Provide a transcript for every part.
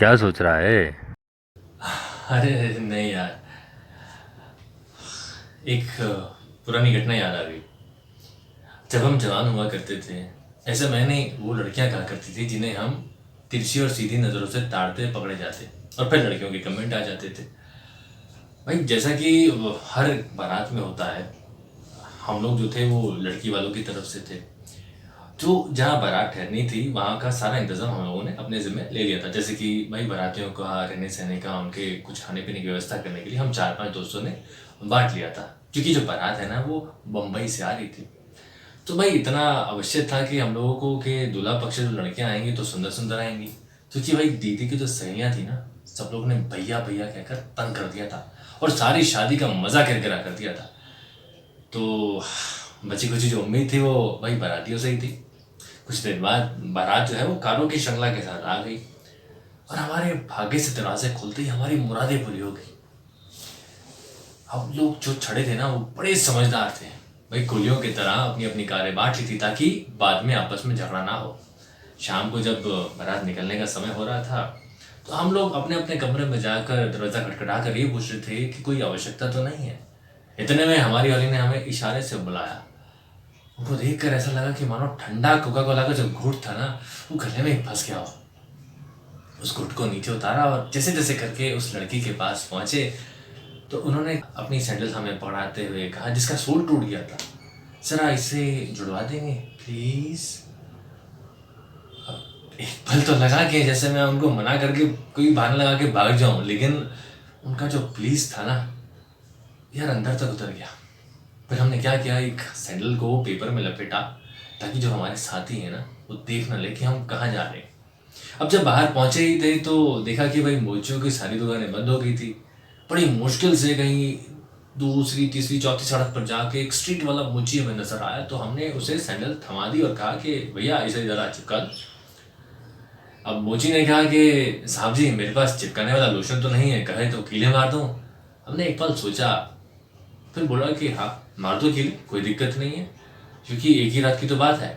क्या सोच रहा है? अरे नहीं यार। एक पुरानी घटना याद आ गई। जब हम जवान हुआ करते थे, ऐसे मैंने वो लड़कियां कहा करती थी जिन्हें हम तिरछी और सीधी नज़रों से ताड़ते पकड़े जाते, और फिर लड़कियों के कमेंट आ जाते थे। भाई जैसा कि हर बारात में होता है, हम लोग जो थे वो लड़की वालों की तरफ से थे। तो जहाँ बारात ठहरनी थी वहाँ का सारा इंतजाम हम लोगों ने अपने जिम्मे ले लिया था। जैसे कि भाई बारातियों का रहने सहने का, उनके कुछ खाने पीने की व्यवस्था करने के लिए हम चार पांच दोस्तों ने बांट लिया था, क्योंकि जो बारात है ना वो बम्बई से आ रही थी। तो भाई इतना आवश्यक था कि हम लोगों को कि दूल्हा पक्ष से जो लड़कियां आएंगी तो सुंदर सुंदर आएंगी, क्योंकि भाई दीदी की जो सहेलियां थी ना, सब लोग ने भैया भैया कहकर तंग कर दिया था और सारी शादी का मजा किरकिरा कर दिया था। तो बची खुची जो उम्मीद थी वो भाई बारातियों से ही थी। कुछ देर बाद बारात जो है वो कारों की श्रृंखला के साथ आ गई, और हमारे भाग्य से दरवाजे खुलते ही हमारी मुरादें पूरी हो गई। हम लोग जो छड़े थे ना वो बड़े समझदार थे। भाई कुलियों की तरह अपनी अपनी कारें बांट ली थी ताकि बाद में आपस में झगड़ा ना हो। शाम को जब बारात निकलने का समय हो रहा था, तो हम लोग अपने अपने कमरे में जाकर दरवाजा खटखटा कर ये पूछ रहे थे कि कोई आवश्यकता तो नहीं है। इतने में हमारी वाली ने हमें इशारे से बुलाया। उनको देख कर ऐसा लगा कि मानो ठंडा कोका कोला का जो घूंट था ना वो गले में ही फंस गया हो। उस घुट को नीचे उतारा और जैसे जैसे करके उस लड़की के पास पहुंचे, तो उन्होंने अपनी सैंडल हमें पकड़ाते हुए कहा, जिसका सोल टूट गया था, जरा इसे जुड़वा देंगे प्लीज। एक पल तो लगा कि जैसे मैं उनको मना करके कोई बहाना लगा के भाग जाऊं, लेकिन उनका जो प्लीज था ना यार अंदर तक उतर गया। फिर हमने क्या किया, एक सैंडल को पेपर में लपेटा ताकि जो हमारे साथी हैं ना वो देख ना ले कि हम कहाँ जा रहे हैं। अब जब बाहर पहुंचे ही थे तो देखा कि भाई मोचियों की सारी दुकानें बंद हो गई थी। बड़ी मुश्किल से कहीं दूसरी तीसरी चौथी सड़क पर जाके एक स्ट्रीट वाला मोची हमें नजर आया, तो हमने उसे सैंडल थमा दी और कहा कि भैया इसे जरा चिपका दो। अब मोची ने कहा कि साहब जी मेरे पास चिपकाने वाला लोशन तो नहीं है, कहे तो कीले मार दूं। हमने एक पल सोचा, फिर बोला कि हाँ मार दो कीले, कोई दिक्कत नहीं है, क्योंकि एक ही रात की तो बात है।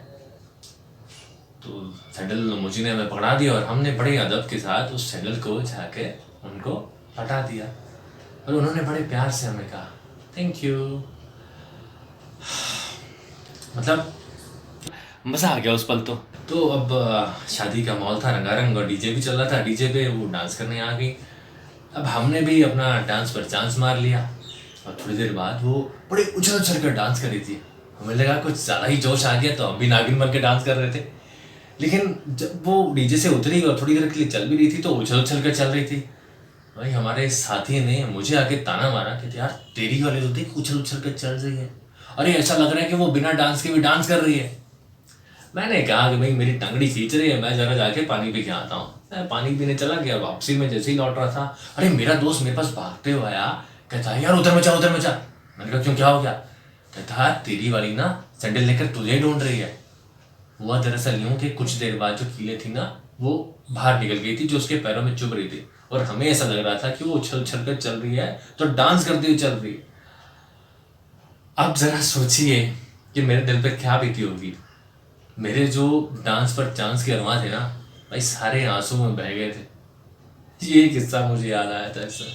तो सैंडल मुझी ने हमें पकड़ा दिया और हमने बड़े अदब के साथ उस सैंडल को जाके उनको हटा दिया, और उन्होंने बड़े प्यार से हमें कहा थैंक यू। मतलब मज़ा आ गया उस पल तो अब शादी का माहौल था रंगारंग, और डीजे भी चल रहा था। डीजे पे वो डांस करने आ गई। अब हमने भी अपना डांस पर चांस मार लिया, और थोड़ी देर बाद वो बड़े उछल उछल कर डांस कर रही थी। हमें लगा कुछ ज़्यादा ही जोश आ गया, तो हम भी नागिन बन के डांस कर रहे थे। लेकिन जब वो डीजे से उतरी और थोड़ी देर के लिए चल भी रही थी तो उछल उछल कर चल रही थी। भाई हमारे साथी ने मुझे आके ताना मारा कि यार तेरी वाली तो देख उछल उछल कर चल रही है, अरे ऐसा लग रहा है कि वो बिना डांस के भी डांस कर रही है। मैंने कहा कि भाई मेरी टंगड़ी खींच रही है, मैं जरा जाके पानी पी के आता हूँ। मैं पानी पीने चला गया, वापसी में जैसे ही लौट रहा था, अरे मेरा दोस्त मेरे पास भागते हुए आया, कहता है यार उधर में जा उधर में जा। मैंने कहा क्यों क्या हो गया? कहता है तेरी वाली ना सैंडल लेकर तुझे ढूंढ रही है। हुआ दरअसल यूं कि कुछ देर बाद जो कीलें थी ना वो बाहर निकल गई थी, जो उसके पैरों में चुभ रही थी, और हमें ऐसा लग रहा था कि वो उछल उछल कर चल रही है तो डांस करती हुई चल रही है। अब जरा सोचिए कि मेरे दिल पे क्या बीती होगी। मेरे जो डांस पर चांस के अरमान थे ना भाई सारे आंसू में बह गए थे। ये किस्सा मुझे याद आया था इससे।